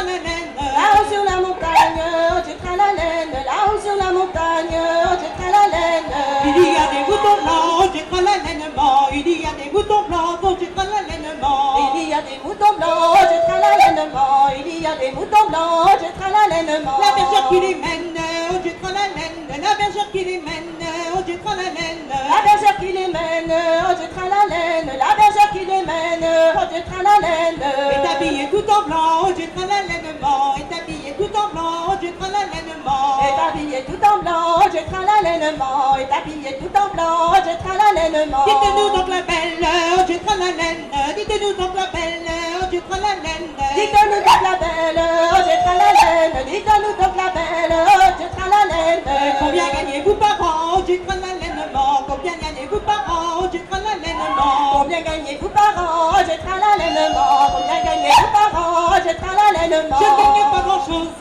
tralalène. Là-haut sur la montagne, tu tralalène. Là-haut sur la montagne, tu tralalène. Il y a des moutons blancs, tu tralalènement. Il y a des moutons blancs, tu tralalènement. Il y a des moutons blancs, tu tralalènement. Il y a des moutons blancs, tu tralalènement. La bergère qui les mène, tu tralalène. La bergère qui les mène, tu tralalène. La bergère qui les mène, tu tralalène. La bergère qui les mène, tu tralalène. Est habillé tout en blanc, tu tralalènement. Est habillé tout en blanc, tu tralalènement. Est habillé tout en blanc, tu tralalènement. Est habillé tout en blanc, tu tralalènement. Dites-nous donc la belle, tu tralalène. Dites-nous donc la belle, tu tralalène. Dites-nous donc la belle, tu tralalène. Dites-nous donc la belle, tu tralalène. Combien gagnez-vous par an, tu tralalènement. Combien gagnez-vous par an, tu tralalènement. Combien gagnez-vous par an, tu tralalènement. Combien gagnez-vous par an, tu tralalènement. Je ne gagne pas grand-chose,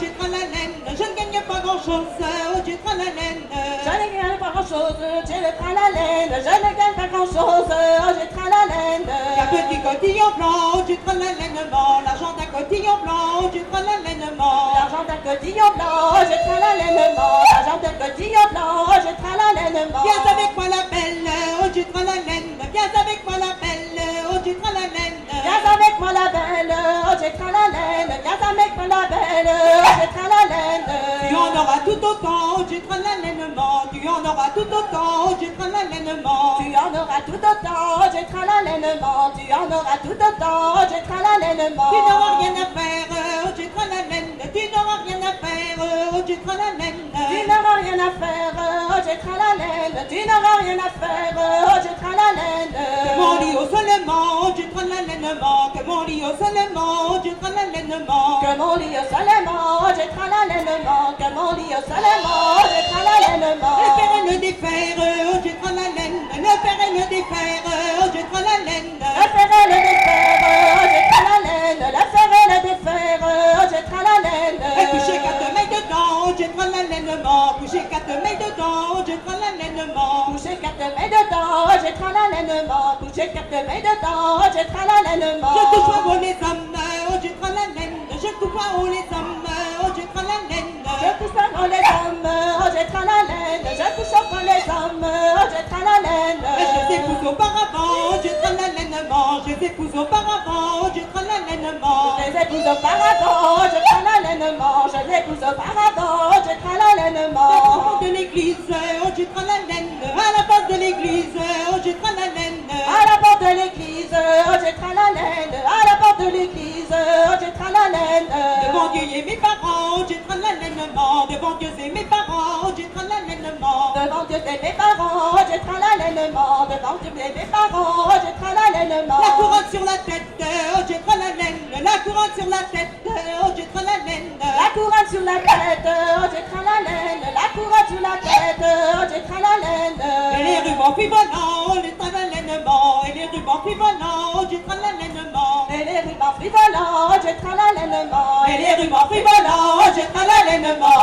tu tralalène. Je ne gagne pas grand-chose, tu tralalène. Je ne gagne pas grand-chose, tu le tralalène. Je ne gagne pas grand-chose, je tralalène. Un petit cotillon blanc, tu tralalènement. L'argent d'un cotillon blanc, tu tralalènement. L'argent d'un cotillon blanc, je tralalènement. L'argent d'un cotillon blanc, je tralalènement. Viens avec moi la belle, tu tralalène. Viens avec moi la belle, tu tralalène. Viens avec moi la belle, je tralalène. Viens avec moi la belle, je tralalène. Tu en auras tout autant, tu tralalènement. Tu en auras tout autant, tu tralalènement. Tu en auras tout autant, je tralalènement. Tu en auras tout autant, je tralalènement. Tu n'auras rien à faire, tu tralalène. Tu n'auras rien à faire, tu tralalène. Tu n'auras rien à faire, je tralalène. Tu n'auras rien à faire, je tralalène. Que mon lit au solement, tu tralalènement. Que mon lit au solement, tu tralalènement. Que mon lit au solement, je tralalènement. Que mon lit au solement, je tralalènement. Le faire et le défaire, tu tralalène. Le faire et le défaire, tu tralalène. Le faire et le défaire, je tralalène. Le faire et le défaire, je tralalène. Et coucher qu'à te mettre dedans, tu tralalènement. Coucher qu'à te mettre dedans, tu tralalènement. Coucher qu'à te mettre dedans, je tralalènement. Coucher qu'à te mettre dedans, je tralalènement. Je touche pas les hommes, tu tralalène. Je touche pas les hommes, tu tralalène. Je touche pas dans les hommes, je tralalène. Je touche pas les hommes, je tralalène. Et je t'épouse auparavant, tu tralalènement. Je t'épouse auparavant, tu tralalènement. Je les épouse auparavant, je tralalènement. Je les épouse auparavant, je tralalènement. À la porte de l'église, tu tralalène. À la porte de l'église, tu tralalène. À la porte de l'église, je tralalène. À la porte de l'église, je tralalène. Devant Dieu et mes parents, tu tralalènement. Devant Dieu et mes parents, tu tralalènement. Devant Dieu et mes parents, je tralalènement. Devant Dieu et mes parents, je tralalènement. La couronne sur la tête, tu tralalène. La couronne sur la tête, tu tralalène. La couronne sur la tête, je tralalène. La couronne sur la tête, je tralalène. Et les rubans frivolants, le tralalènement. Et les rubans frivolants, tu tralalènement. Et les rubans frivolants, je tralalènement. Et les rubans frivolants, tu tralalènement.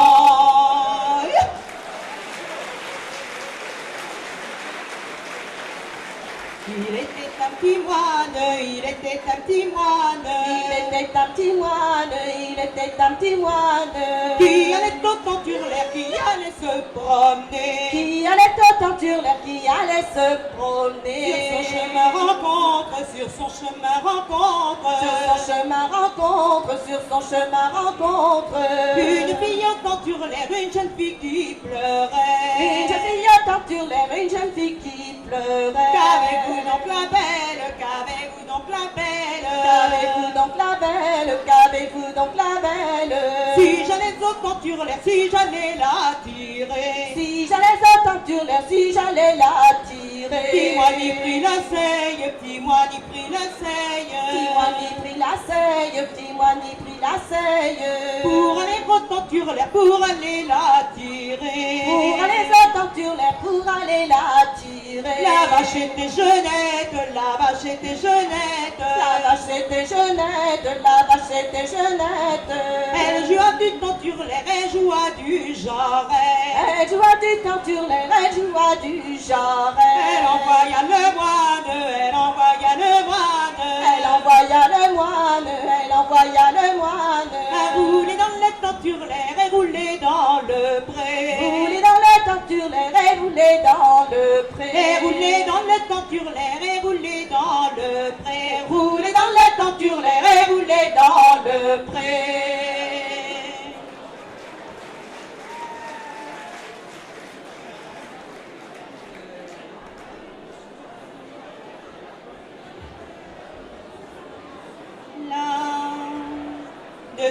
Il était un petit moine, il était un petit moine. Il était un petit moine, il était un petit moine. Qui allait autant sur l'air, qui allait se promener. Qui allait autant sur l'air, qui allait se promener. Sur son chemin rencontre, sur son chemin rencontre. Sur son chemin rencontre, sur son chemin rencontre. Une fille entend sur l'air, une jeune fille qui pleurait. Une jeune fille entend sur l'air, une jeune fille qui pleurait. Qu'avez-vous donc la belle, qu'avez-vous donc la belle. Qu'avez-vous donc la belle, qu'avez-vous donc la belle. Si j'allais autant sur l'air, si j'allais la tirer. Si j'allais autant sur l'air, si j'allais la tirer. Dis-moi ni pris la seille, dis-moi ni pris la seille. Dis-moi ni pris la seille, dis-moi ni pris la seille. Pour aller autant sur l'air, pour aller la tirer. Pour aller autant sur l'air, pour aller la tirer. La vache était jeunette, la vache était jeunette. La vache était jeunette, la vache était jeunette. Elle joua du temps sur l'air, elle joua du jarret. Elle joua du temps sur l'air, elle joua du jarret. Elle envoya le moine, elle envoya le moine. Elle envoya le moine, elle envoya le moine. les temps sur l'air et rouler dans le pré. Rouler dans le temps sur l'air et rouler dans le pré. Et rouler dans le temps sur l'air et rouler dans le pré. Rouler dans le temps sur l'air et rouler dans le pré.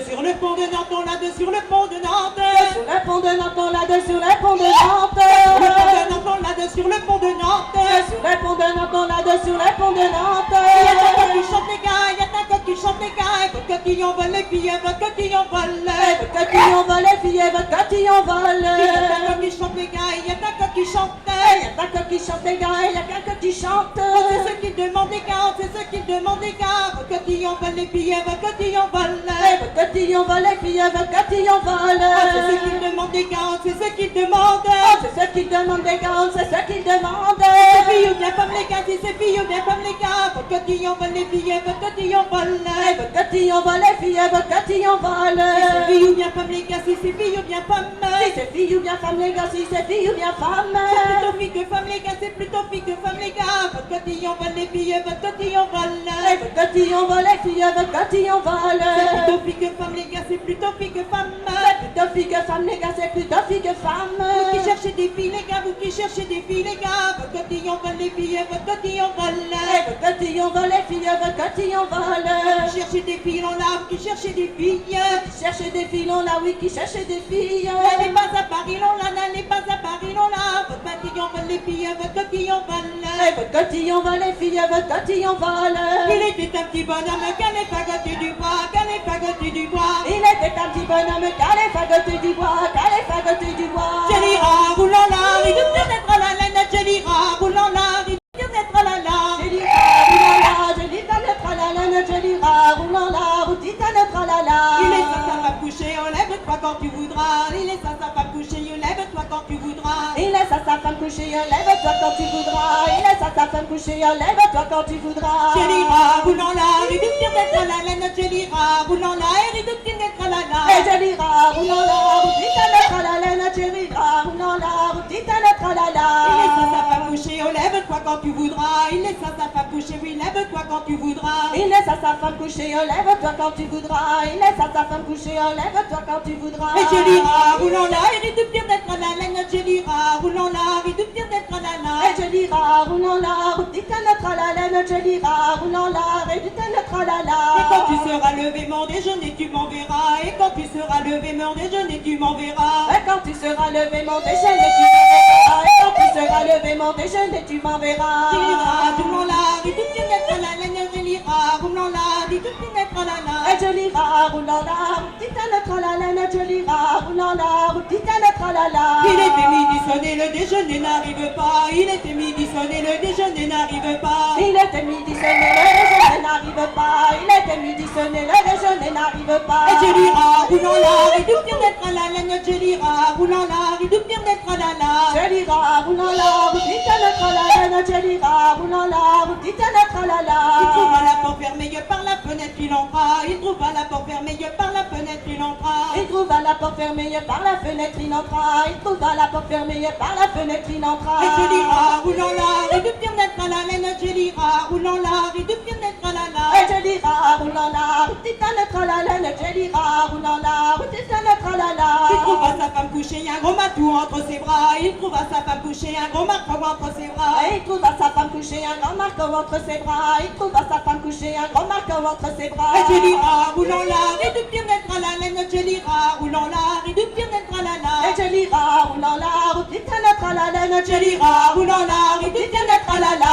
Sur le pont de Nantes, on l'a de sur le pont de Nantes. Sur le pont de Nantes, on l'a de sur le pont de Nantes. Sur le pont de Nantes, on l'a de sur le pont de Nantes. Sur le pont de Nantes, on l'a de sur le pont de Nantes. Il y a ta coq qui chante les gars, il y a ta coq qui chante les gars. Et votre cotillon vole les filles, votre cotillon vole. Votre cotillon vole les filles, votre cotillon vole. Il y a ta coq qui chante les gars, il y a ta coq qui chante. Il y a ta coq qui chante les gars, il y a qu'un coq qui chante. C'est ce qu'il demande les gars, c'est ce qu'il demande les gars. Votre cotillon vole les filles, votre cotillon vole. Votre cotillon vole les filles, votre cotillon vole. C'est ce qu'il demande les gars, c'est ce qu'il demande. C'est ce qu'il demande les gars, c'est ce qu'il demande. C'est filles ou bien femmes les gars, si c'est filles ou bien femmes les gars. Votre cotillon vole les filles, votre cotillon vole. Votre cotillon vole les filles, votre cotillon vole. C'est filles ou bien femmes les gars, si c'est filles ou bien femmes. Si c'est fille ou bien femme les gars, si c'est fille ou bien femme. C'est plutôt fille que femme les gars, c'est plutôt fille que femme les gars. Votre cotillon vole les filles, votre cotillon vole. Votre cotillon vole les filles, votre cotillon vole. C'est plutôt fille que femme les gars, c'est plutôt fille que femme. Plutôt fille que femme les gars, c'est plutôt fille que femme. Vous qui cherchez des filles les gars, vous qui cherchez des filles les gars. Votre cotillon vole les filles, votre cotillon vole. Votre cotillon vole les filles, votre cotillon vole. Qui cherchez des filles on l'a, qui cherchez des filles. Qui cherchez des filles, on l'a, oui, qui cherchez des filles. N'allez pas à Paris, on l'a, n'allez pas à Paris, on l'a. Votre cotillon vole les filles, votre cotillon vole. Votre cotillon vole les filles, votre cotillon vole. Il était un petit bonhomme qu'elle est fagoté du bois, qu'elle est fagoté du bois. Il était un petit bonhomme calé, fagoté du bois, calé, fagoté du bois. Jelira, roulant la, il doit bien être à la laine. Jelira, roulant la, il doit bien être à la laine. Jelira, roulant la, routine à notre la. Il est ça, ça va coucher, lève-toi quand tu voudras. Il est ça, ça va coucher, lève-toi quand tu voudras. Il est ça, sa femme couchée, lève-toi quand tu voudras. Il est ça, sa femme couchée, lève-toi quand tu voudras. Jelira, roulant la, il doit bien être à la laine. Jelira, roulant la, il doit bien être à la laine. Jelira, roulant la, routine à notre la laine. Jelira, roulant la, routine à notre la Il est ça, ça laine. va coucher, lève-toi quand tu voudras. Il est ça, ça va coucher, oui, lève-toi quand tu voudras. Il est ça, sa femme couchée, lève-toi quand tu voudras. Il est ça, sa femme couchée, lève-toi quand tu voudras. Et Jelira, roulant la, il doit bien être à la laine. Jelira, roulant la, il doit bien être à la laine. Jelira, roulant la, routine à notre la laine. Jelira, roulant la, routine à notre la Et quand tu laine. seras levé mon déjeuner, tu m'enverras. Et quand tu seras levé mon déjeuner, tu m'enverras. Et quand tu seras levé mon déjeuner, tu m'enverras. Et quand tu seras levé mon déjeuner, tu m'enverras. Jelira, roulant la, il doit bien être à la laine. Jelira, roulant la, il doit bien être à la laine. Jelira, roulant la, routine à notre la laine. Jelira, roulant la, routine à notre la laine. Il était midi sonné, le déjeuner n'arrive pas. Il était midi sonné, le déjeuner n'arrive pas. Il était midi sonné, le déjeuner n'arrive pas. Il était midi sonné, le déjeuner n'arrive pas. Et Jelira, roulant la, il doit bien être à la laine. Jelira, roulant la, il doit bien être à la laine. Jelira, roulant la, routine à notre la laine. Jelira, roulant la, routine à notre la Il trouva laine. la porte fermée par la fenêtre, il entra. Il trouva la porte fermée par la fenêtre, il entra. Il trouva la porte fermée par la fenêtre, il entra. Il trouva la porte fermée par la fenêtre, il entra. Et Jelira, roulant la, il doit bien être à la laine. Jelira, roulant la, il doit bien être à la laine. Jelira, roulant la, routine à notre la laine. Jelira, roulant la, routine à notre la Il trouva laine. sa femme couchée, un gros matou entre ses bras. Il trouva sa femme couchée, un gros marteau entre ses bras. Il trouva sa femme couchée, un grand marteau entre ses bras. Il trouva sa femme couchée, un grand marteau entre ses bras. Et Jelira, roulant la, il doit bien être à la laine. Jelira, roulant la, il doit bien être à la laine. Jelira, roulant la, routine à notre la laine. Jelira, roulant la, il doit bien être à la laine.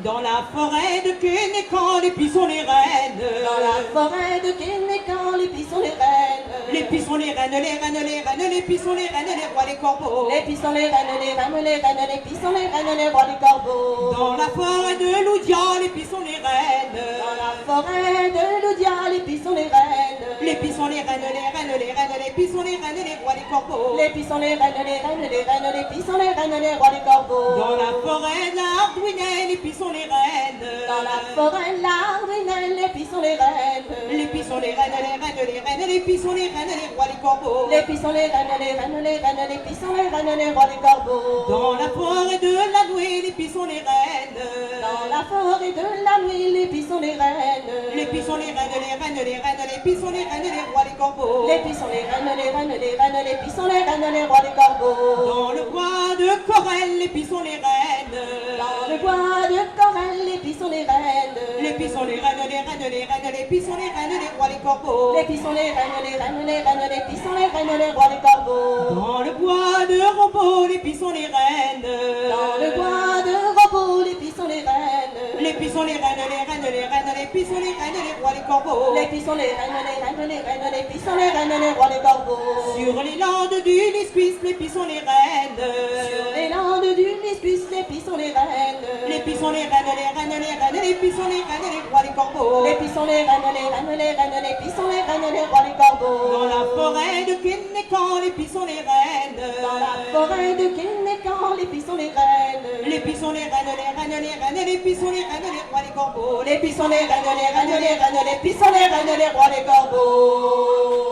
Dans la forêt de Kénécan, les pis sont les reines. Dans la forêt de Kénécan, les pis sont les reines. Les pis sont les reines, les reines, les reines, les pis sont les reines, les rois, les corbeaux. Les pis sont les reines, les reines, les reines, les pis sont les reines, les rois, les corbeaux. Dans la forêt de Loudia, les pis sont les reines. Dans la forêt de Loudia, les pis sont les reines. Les pis sont les reines, les reines, les reines, les puis sont les reines, les rois, les corbeaux. Les puis sont les reines, les reines, les reines, les puis sont les reines, les rois des corbeaux. Dans la forêt de l'Ardouinais, les puis sont les reines. Dans la forêt de l'Ardouinais, les puis sont les reines. Les puis sont les reines, les reines, les reines, les puis sont les reines, les rois, les corbeaux. Les puis sont les reines, les reines, les reines, les puis sont les reines, les rois des corbeaux. Dans la forêt de la nuit, les puis sont les reines. Dans la forêt de la nuit, les puis sont les reines. Les puis sont les reines, les reines, les reines, les puis sont les reines, les rois, les corbeaux. Les puis sont les reines, les reines, les reines, les puis sont les reines, les rois des corbeaux. Dans le bois de Corelle, les puis sont les reines. Dans le bois de Corelle, les puis sont les reines. Les puis sont les reines, les reines, les reines, les puis sont les reines, les rois, les corbeaux. Les puis sont les reines, les reines, les reines, les puis sont les reines, les rois des corbeaux. Dans le bois de Robot, les puis sont les reines. Dans le bois de Robot, les puis sont les reines. Les puis sont les reines, les reines, les reines, les puis sont les reines, les rois, les corbeaux. Les puis sont les reines, les reines, les reines, les puis sont les reines, les rois des corbeaux. Sur les landes du Liscuis, les puis sont les reines. Sur les landes du Lisbus, les puis sont les reines. Les puis sont les reines, les reines, les reines, les puis sont les reines, les rois, les corbeaux. Les puis sont les reines, les reines, les reines, les puis sont les reines, les rois des corbeaux. Dans la forêt de Quénécan, les puis sont les reines. Dans la forêt de Quénécan, les puis sont les reines. Les puis sont les reines, les reines, les reines, les puis sont les reines, les rois, les corbeaux. Les puis sont les reines, les reines, les reines, les puis sont les reines, les rois des corbeaux.